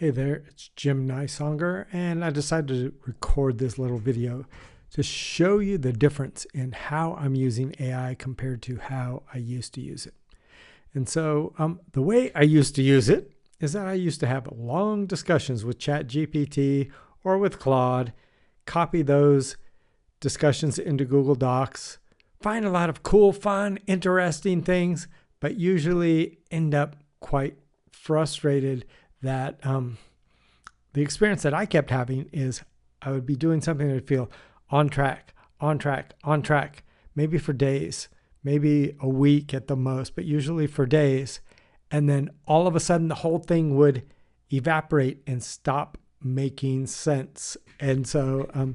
Hey there, it's Jim Nysonger, and I decided to record this little video to show you the difference in how I'm using AI compared to how I used to use it. And so the way I used to use it is that I used to have long discussions with ChatGPT or with Claude, copy those discussions into Google Docs, find a lot of cool, fun, interesting things, but usually end up quite frustrated that the experience that I kept having is I would be doing something that would feel on track, maybe for days, maybe a week at the most, but usually for days. And then all of a sudden the whole thing would evaporate and stop making sense. And so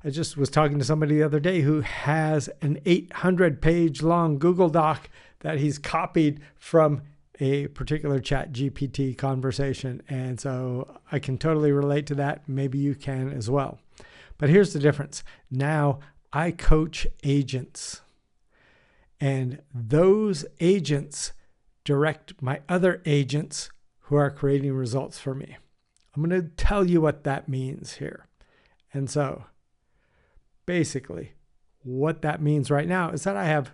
I just was talking to somebody the other day who has an 800-page long Google Doc that he's copied from a particular ChatGPT conversation. And so I can totally relate to that. Maybe you can as well. But here's the difference. Now I coach agents, and those agents direct my other agents who are creating results for me. I'm going to tell you what that means here. And so basically what that means right now is that I have,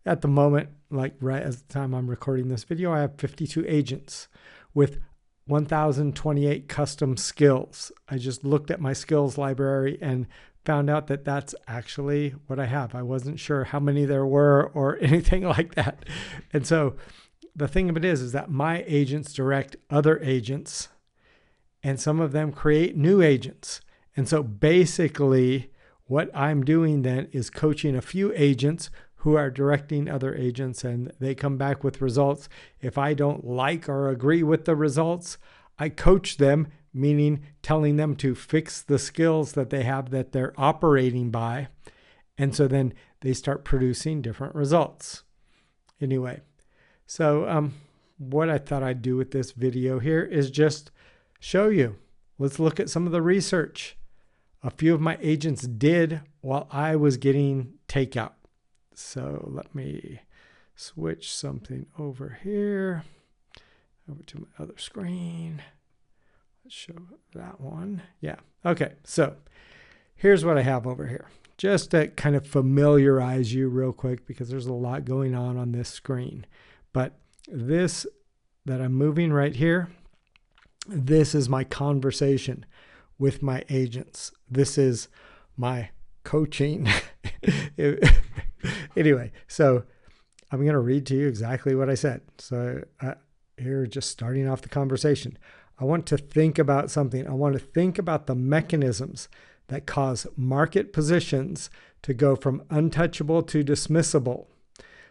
at the moment, like right at the time I'm recording this video, I have 52 agents with 1,028 custom skills. I just looked at my skills library and found out that that's actually what I have. I wasn't sure how many there were or anything like that. And so the thing of it is that my agents direct other agents, and some of them create new agents. And so basically what I'm doing then is coaching a few agents who are directing other agents, and they come back with results. If I don't like or agree with the results, I coach them, meaning telling them to fix the skills that they have that they're operating by. And so then they start producing different results. Anyway, so what I thought I'd do with this video here is just show you. Let's look at some of the research a few of my agents did while I was getting takeout. So let me switch something over here, over to my other screen. Let's show that one. Yeah. Okay. So here's what I have over here, just to kind of familiarize you real quick, because there's a lot going on this screen. But this that I'm moving right here, this is my conversation with my agents. This is my coaching. Anyway, so I'm going to read to you exactly what I said. So here, just starting off the conversation, I want to think about something. I want to think about the mechanisms that cause market positions to go from untouchable to dismissible.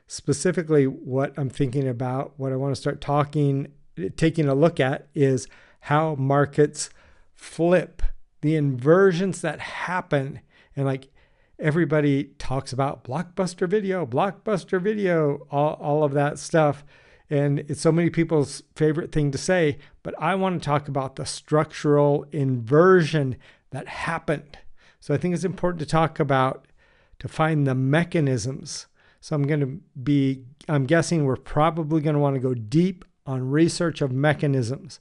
Specifically, what I'm thinking about, what I want to start taking a look at, is how markets flip, the inversions that happen. And like everybody talks about Blockbuster video, all of that stuff. And it's so many people's favorite thing to say, but I want to talk about the structural inversion that happened. So I think it's important to talk about, to find the mechanisms. So I'm guessing we're probably going to want to go deep on research of mechanisms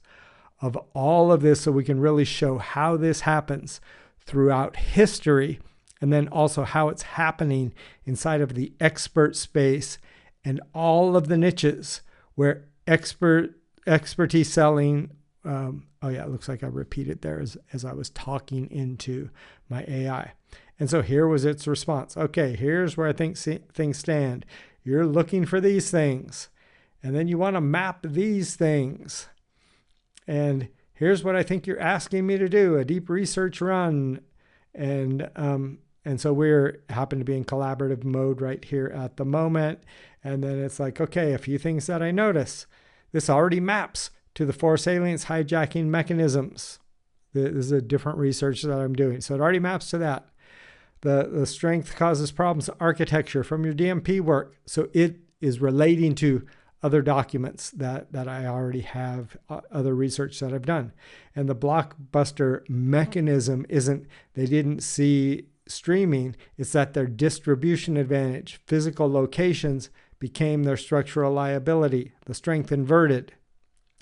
of all of this, so we can really show how this happens throughout history, and then also how it's happening inside of the expert space and all of the niches where expertise selling. Oh yeah, it looks like I repeated there as I was talking into my AI. And so here was its response. Okay, here's where I think things stand. You're looking for these things, and then you want to map these things. And here's what I think you're asking me to do, a deep research run. And so we're happen to be in collaborative mode right here at the moment. And then it's like, okay, a few things that I notice. This already maps to the force aliens hijacking mechanisms. This is a different research that I'm doing. So it already maps to that. The strength causes problems architecture from your DMP work. So it is relating to other documents that I already have, other research that I've done. And the Blockbuster mechanism isn't, they didn't see streaming, it's that their distribution advantage, physical locations, became their structural liability, the strength inverted.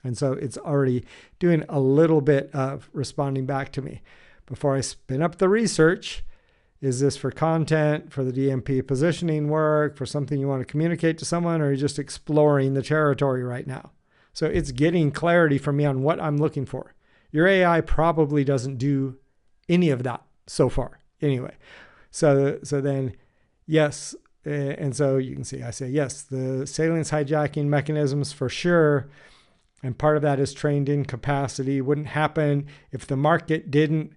And so it's already doing a little bit of responding back to me. Before I spin up the research, is this for content, for the DMP positioning work, for something you want to communicate to someone, or are you just exploring the territory right now? So it's getting clarity from me on what I'm looking for. Your AI probably doesn't do any of that so far. Anyway, so then, yes. And so you can see, I say, yes, the salience hijacking mechanisms for sure. And part of that is trained in capacity. Wouldn't happen if the market didn't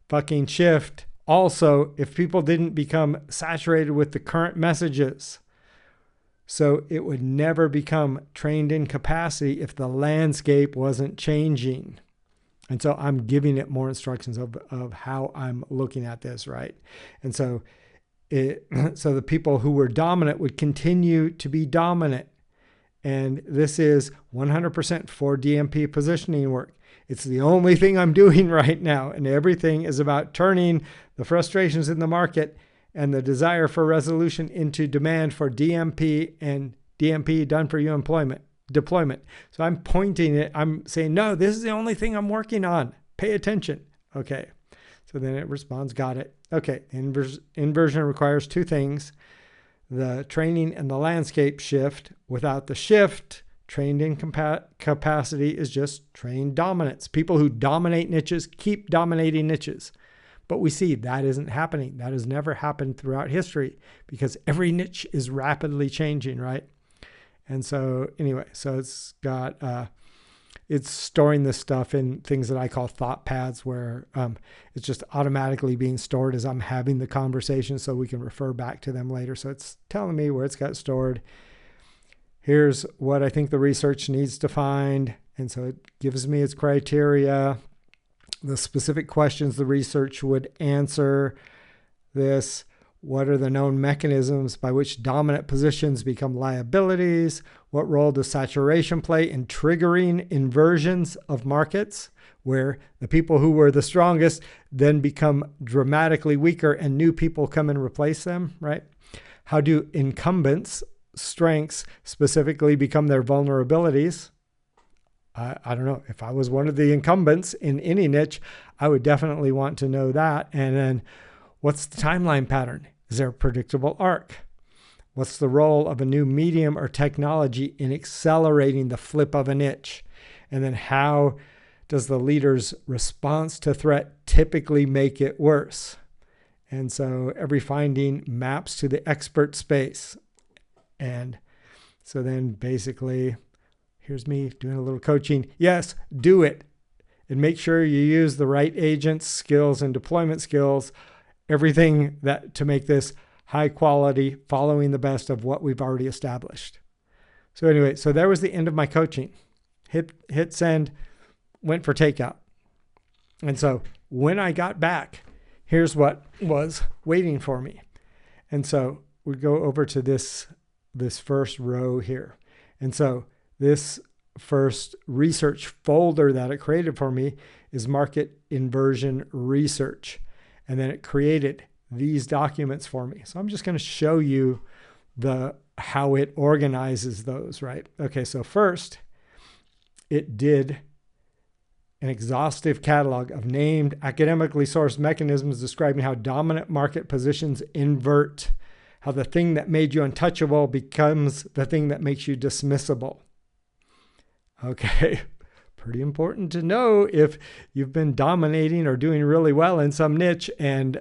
fucking shift. Also, if people didn't become saturated with the current messages. So it would never become trained in capacity if the landscape wasn't changing. And so I'm giving it more instructions of how I'm looking at this, right? And so so the people who were dominant would continue to be dominant. And this is 100% for DMP positioning work. It's the only thing I'm doing right now. And everything is about turning the frustrations in the market and the desire for resolution into demand for DMP and DMP done for you deployment. So I'm pointing it. I'm saying, no, this is the only thing I'm working on. Pay attention. Okay. So then it responds, got it. Okay. Inversion requires two things: the training and the landscape shift. Without the shift, trained in capacity is just trained dominance. People who dominate niches keep dominating niches. But we see that isn't happening. That has never happened throughout history because every niche is rapidly changing, right? And so anyway, so it's got, it's storing this stuff in things that I call thought pads, where it's just automatically being stored as I'm having the conversation so we can refer back to them later. So it's telling me where it's got stored. Here's what I think the research needs to find. And so it gives me its criteria, the specific questions the research would answer this. What are the known mechanisms by which dominant positions become liabilities? What role does saturation play in triggering inversions of markets, where the people who were the strongest then become dramatically weaker and new people come and replace them, right? How do incumbents' strengths specifically become their vulnerabilities? I don't know. If I was one of the incumbents in any niche, I would definitely want to know that. And then what's the timeline pattern? Is there a predictable arc? What's the role of a new medium or technology in accelerating the flip of a niche? And then how does the leader's response to threat typically make it worse? And so every finding maps to the expert space. And so then basically, here's me doing a little coaching. Yes, do it. And make sure you use the right agents, skills, and deployment skills. Everything that to make this high quality, following the best of what we've already established. So anyway, so there was the end of my coaching. Hit send, went for takeout. And so when I got back, here's what was waiting for me. And so we go over to this first row here. And so this first research folder that it created for me is market inversion research. And then it created these documents for me. So I'm just going to show you how it organizes those, right? Okay, so first it did an exhaustive catalog of named academically sourced mechanisms describing how dominant market positions invert, how the thing that made you untouchable becomes the thing that makes you dismissible. Okay, pretty important to know if you've been dominating or doing really well in some niche and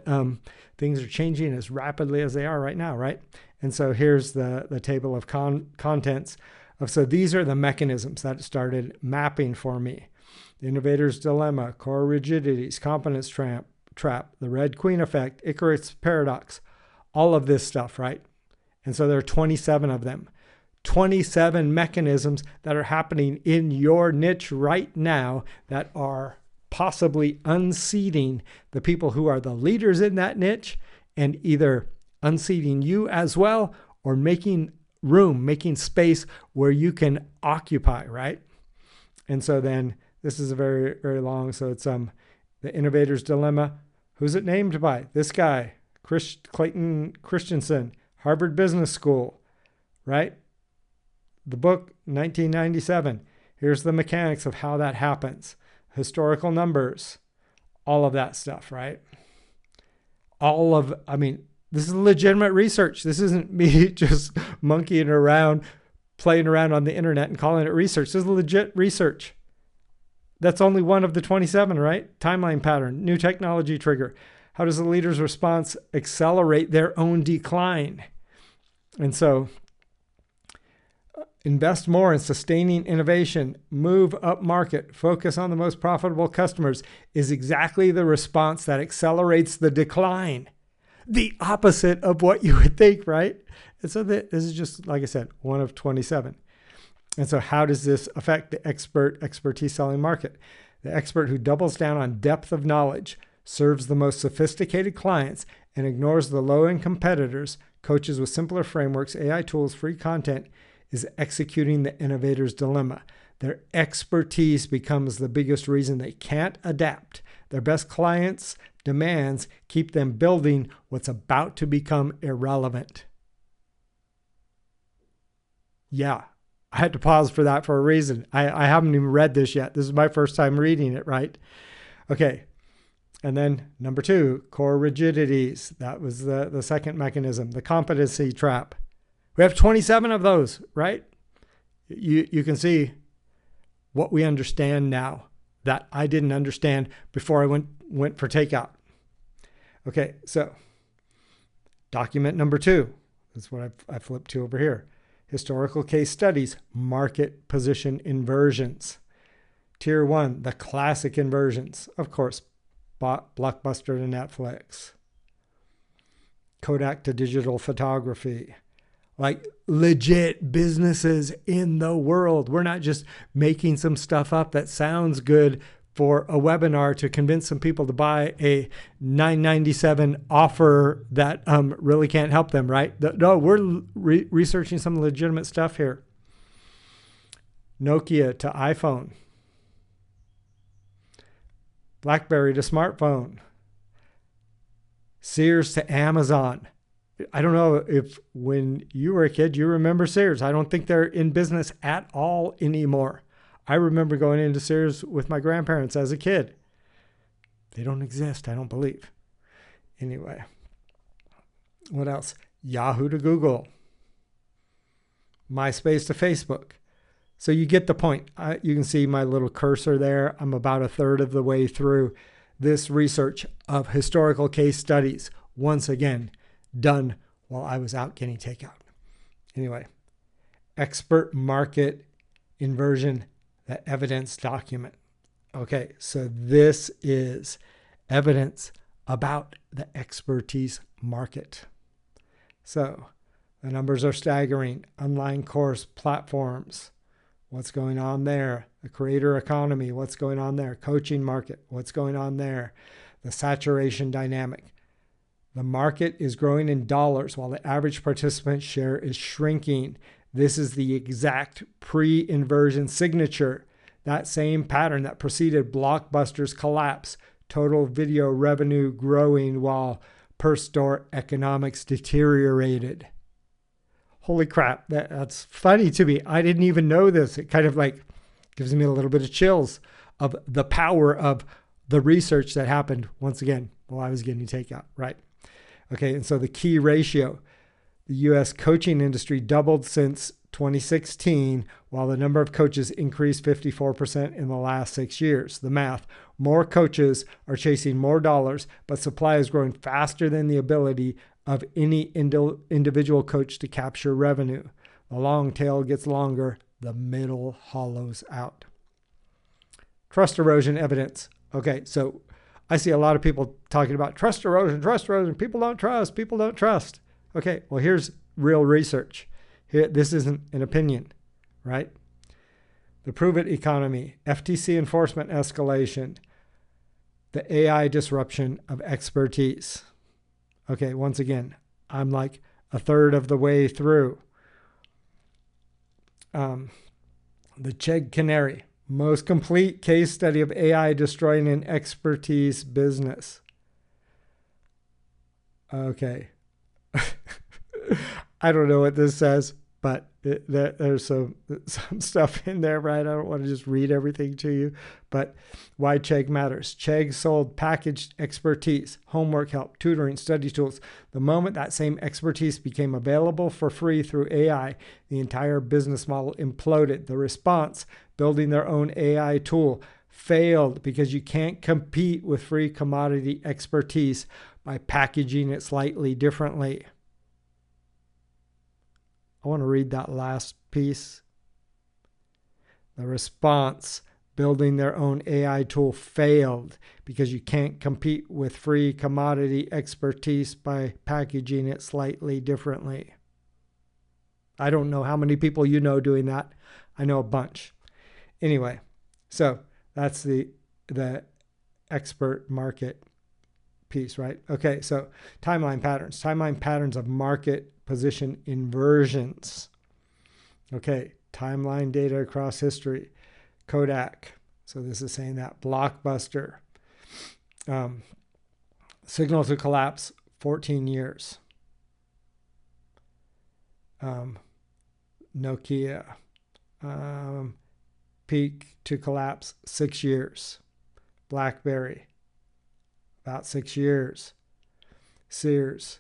things are changing as rapidly as they are right now, right? And so here's the table of contents. So these are the mechanisms that started mapping for me. The innovator's dilemma, core rigidities, competence trap, the Red Queen effect, Icarus paradox, all of this stuff, right? And so there are 27 of them. 27 mechanisms that are happening in your niche right now that are possibly unseating the people who are the leaders in that niche and either unseating you as well or making room, making space where you can occupy, right? And so then this is a very, very long. So it's the innovator's dilemma. Who's it named by? This guy, Clayton Christensen, Harvard Business School, right? The book, 1997. Here's the mechanics of how that happens. Historical numbers, all of that stuff, right? This is legitimate research. This isn't me just monkeying around, playing around on the internet and calling it research. This is legit research. That's only one of the 27, right? Timeline pattern, new technology trigger. How does the leader's response accelerate their own decline? And so invest more in sustaining innovation, move up market, focus on the most profitable customers is exactly the response that accelerates the decline. The opposite of what you would think, right? And so this is just, like I said, one of 27. And so how does this affect the expertise selling market? The expert who doubles down on depth of knowledge, serves the most sophisticated clients, and ignores the low-end competitors, coaches with simpler frameworks, AI tools, free content, is executing the innovator's dilemma. Their expertise becomes the biggest reason they can't adapt. Their best clients' demands keep them building what's about to become irrelevant. Yeah, I had to pause for that for a reason. I haven't even read this yet. This is my first time reading it, right? Okay. And then number 2, core rigidities. That was the second mechanism, the competency trap. We have 27 of those, right? You can see what we understand now that I didn't understand before I went for takeout. Okay, so document number 2. That's what I flipped to over here. Historical case studies, market position inversions. Tier 1, the classic inversions. Of course, Blockbuster to Netflix. Kodak to digital photography. Like legit businesses in the world. We're not just making some stuff up that sounds good for a webinar to convince some people to buy a $9.97 offer that really can't help them, right? No, we're researching some legitimate stuff here. Nokia to iPhone. BlackBerry to smartphone. Sears to Amazon. I don't know if when you were a kid, you remember Sears. I don't think they're in business at all anymore. I remember going into Sears with my grandparents as a kid. They don't exist, I don't believe. Anyway, what else? Yahoo to Google. MySpace to Facebook. So you get the point. You can see my little cursor there. I'm about 1/3 of the way through this research of historical case studies. Once again, done while I was out getting takeout. Anyway, expert market inversion, the evidence document. Okay, so this is evidence about the expertise market. So the numbers are staggering. Online course platforms, what's going on there? The creator economy, what's going on there? Coaching market, what's going on there? The saturation dynamic. The market is growing in dollars while the average participant share is shrinking. This is the exact pre-inversion signature. That same pattern that preceded Blockbuster's collapse. Total video revenue growing while per store economics deteriorated. Holy crap, that's funny to me. I didn't even know this. It kind of like gives me a little bit of chills of the power of the research that happened once again while I was getting takeout, right? Okay, and so the key ratio, the U.S. coaching industry doubled since 2016, while the number of coaches increased 54% in the last 6 years. The math, more coaches are chasing more dollars, but supply is growing faster than the ability of any individual coach to capture revenue. The long tail gets longer, the middle hollows out. Trust erosion evidence. Okay, so I see a lot of people talking about trust erosion, people don't trust. Okay, well, here's real research. Here, this isn't an opinion, right? The prove it economy, FTC enforcement escalation, the AI disruption of expertise. Okay, once again, I'm like 1/3 of the way through. The Chegg Canary, most complete case study of AI destroying an expertise business. Okay. I don't know what this says, but there's some stuff in there, right? I don't want to just read everything to you, but why Chegg matters. Chegg sold packaged expertise, homework help, tutoring, study tools. The moment that same expertise became available for free through AI, the entire business model imploded. The response, building their own AI tool, failed because you can't compete with free commodity expertise by packaging it slightly differently. I want to read that last piece. The response, building their own AI tool, failed because you can't compete with free commodity expertise by packaging it slightly differently. I don't know how many people you know doing that. I know a bunch. Anyway, so that's the expert market piece, right? Okay, so timeline patterns of market position inversions. Okay, timeline data across history. Kodak. So this is saying that. Blockbuster. Signal to collapse, 14 years. Nokia. Peak to collapse, 6 years. BlackBerry, about 6 years. Sears,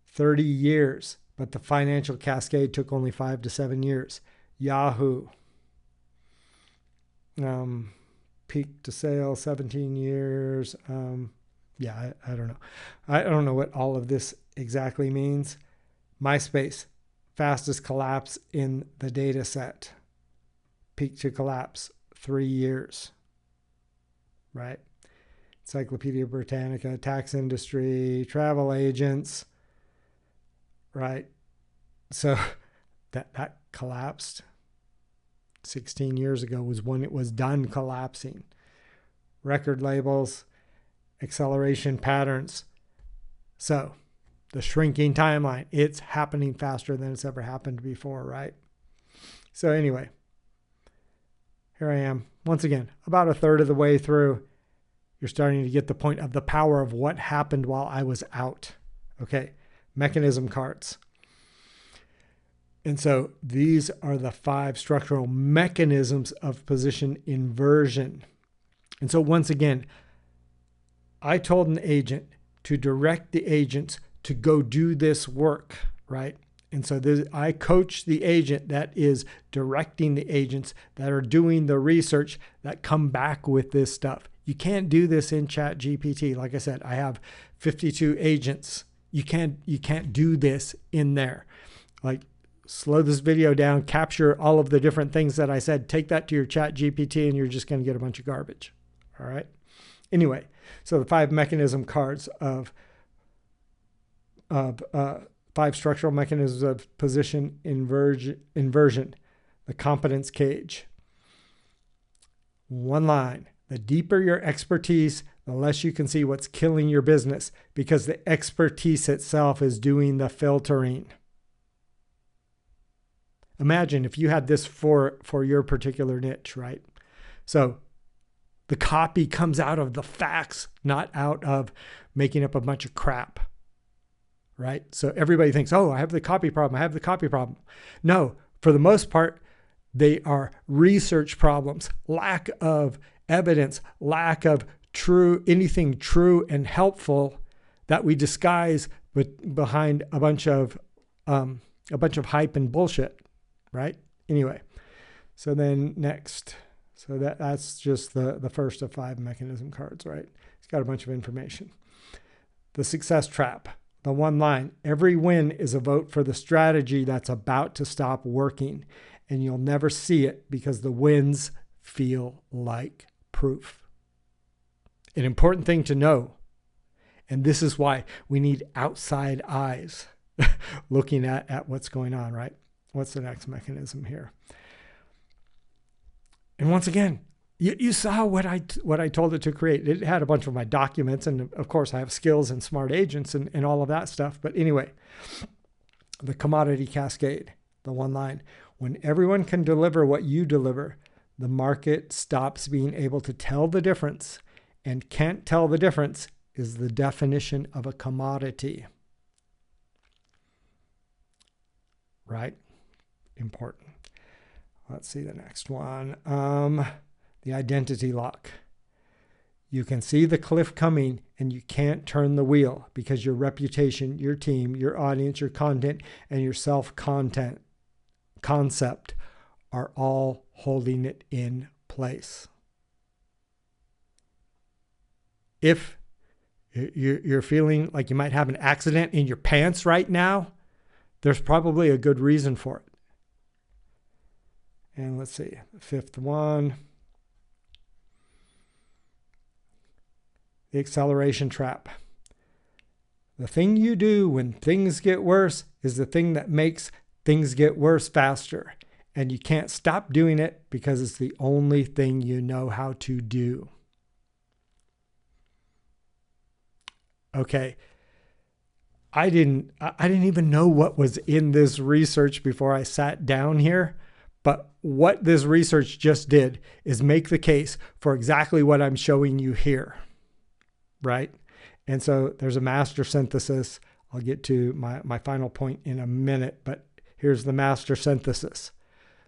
30 years, but the financial cascade took only 5 to 7 years. Yahoo, peak to sale, 17 years. I don't know. I don't know what all of this exactly means. MySpace, fastest collapse in the data set. Peak to collapse, 3 years. Right? Encyclopedia Britannica, tax industry, travel agents. Right? So that collapsed 16 years ago was when it was done collapsing. Record labels, acceleration patterns. So the shrinking timeline, it's happening faster than it's ever happened before, right? So anyway, here I am. Once again, about a third of the way through. You're starting to get the point of the power of what happened while I was out. Okay, mechanism cards. And so these are the 5 structural mechanisms of position inversion. And so once again, I told an agent to direct the agents to go do this work, right? And so I coach the agent that is directing the agents that are doing the research that come back with this stuff. You can't do this in ChatGPT. Like I said, I have 52 agents. You can't do this in there. Like, slow this video down, capture all of the different things that I said, take that to your ChatGPT, and you're just going to get a bunch of garbage. All right. Anyway, so the 5 mechanism cards of 5 structural mechanisms of position inversion, the competence cage. One line. The deeper your expertise, the less you can see what's killing your business, because the expertise itself is doing the filtering. Imagine if you had this for your particular niche, right? So the copy comes out of the facts, not out of making up a bunch of crap, right? So everybody thinks, oh, I have the copy problem. I have the copy problem. No, for the most part, they are research problems, lack of evidence, lack of anything true and helpful that we disguise behind a bunch of hype and bullshit, right? Anyway, so then next, so that's just the first of 5 mechanism cards, right? It's got a bunch of information. The success trap, the one line: every win is a vote for the strategy that's about to stop working, and you'll never see it because the wins feel like proof. An important thing to know, and this is why we need outside eyes looking at what's going on, right? What's the next mechanism here? And once again, you saw what I told it to create. It had a bunch of my documents, and of course I have skills and smart agents and all of that stuff. But anyway, the commodity cascade, the one line: when everyone can deliver what you deliver, the market stops being able to tell the difference, and can't tell the difference is the definition of a commodity. right? Important. Let's see the next one. The identity lock. You can see the cliff coming and you can't turn the wheel because your reputation, your team, your audience, your content, and your self-content concept are all holding it in place. If you're feeling like you might have an accident in your pants right now, there's probably a good reason for it. And let's see, the fifth one. The acceleration trap. The thing you do when things get worse is the thing that makes things get worse faster. And you can't stop doing it because it's the only thing you know how to do. Okay. I didn't even know what was in this research before I sat down here. But what this research just did is make the case for exactly what I'm showing you here. Right? And so there's a master synthesis. I'll get to my final point in a minute, but here's the master synthesis.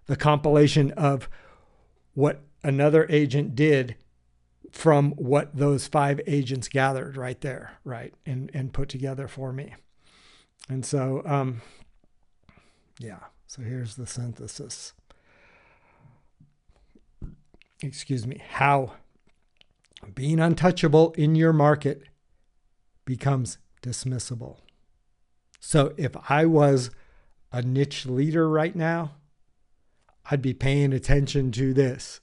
The compilation of what another agent did from what those 5 agents gathered right there, right? And put together for me. And so, yeah, so here's the synthesis. Excuse me. How being untouchable in your market becomes dismissible. So if I was a niche leader right now, I'd be paying attention to this.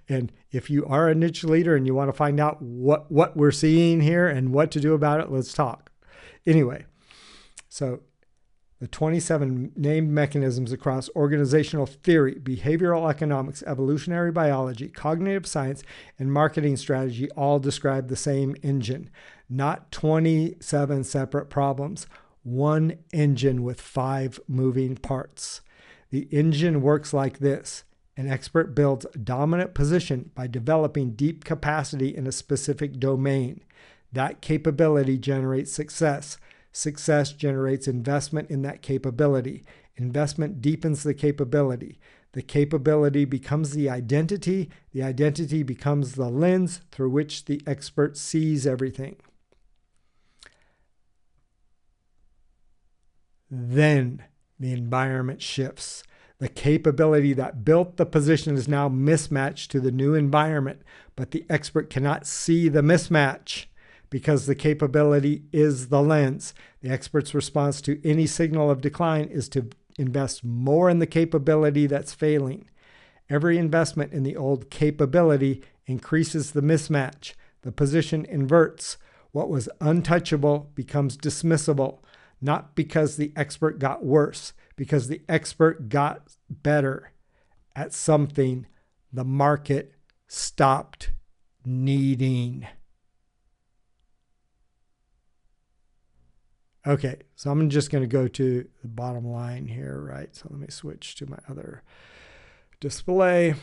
And if you are a niche leader and you want to find out what we're seeing here and what to do about it, let's talk. Anyway, so the 27 named mechanisms across organizational theory, behavioral economics, evolutionary biology, cognitive science, and marketing strategy all describe the same engine. Not 27 separate problems, one engine with 5 moving parts. The engine works like this. An expert builds a dominant position by developing deep capacity in a specific domain. That capability generates success. Success generates investment in that capability. Investment deepens the capability. The capability becomes the identity. The identity becomes the lens through which the expert sees everything. Then the environment shifts. The capability that built the position is now mismatched to the new environment, but the expert cannot see the mismatch because the capability is the lens. The expert's response to any signal of decline is to invest more in the capability that's failing. Every investment in the old capability increases the mismatch. The position inverts. What was untouchable becomes dismissible, not because the expert got worse, because the expert got better at something the market stopped needing. Okay, so I'm just going to go to the bottom line here, right? So let me switch to my other display.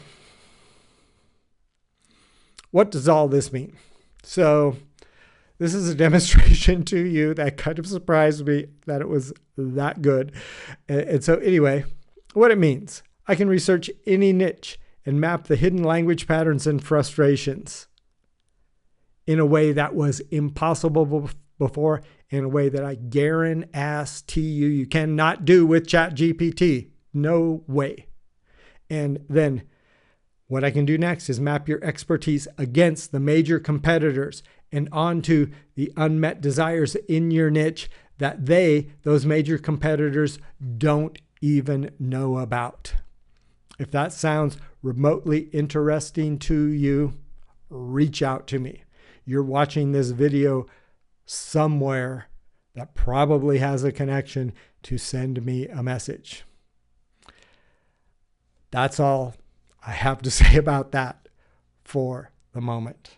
What does all this mean? So this is a demonstration to you that kind of surprised me that it was that good. And so anyway, what it means, I can research any niche and map the hidden language patterns and frustrations in a way that was impossible before, in a way that I guarantee you cannot do with ChatGPT. No way. And then what I can do next is map your expertise against the major competitors and onto the unmet desires in your niche that those major competitors, don't even know about. If that sounds remotely interesting to you, reach out to me. You're watching this video somewhere that probably has a connection to send me a message. That's all I have to say about that for the moment.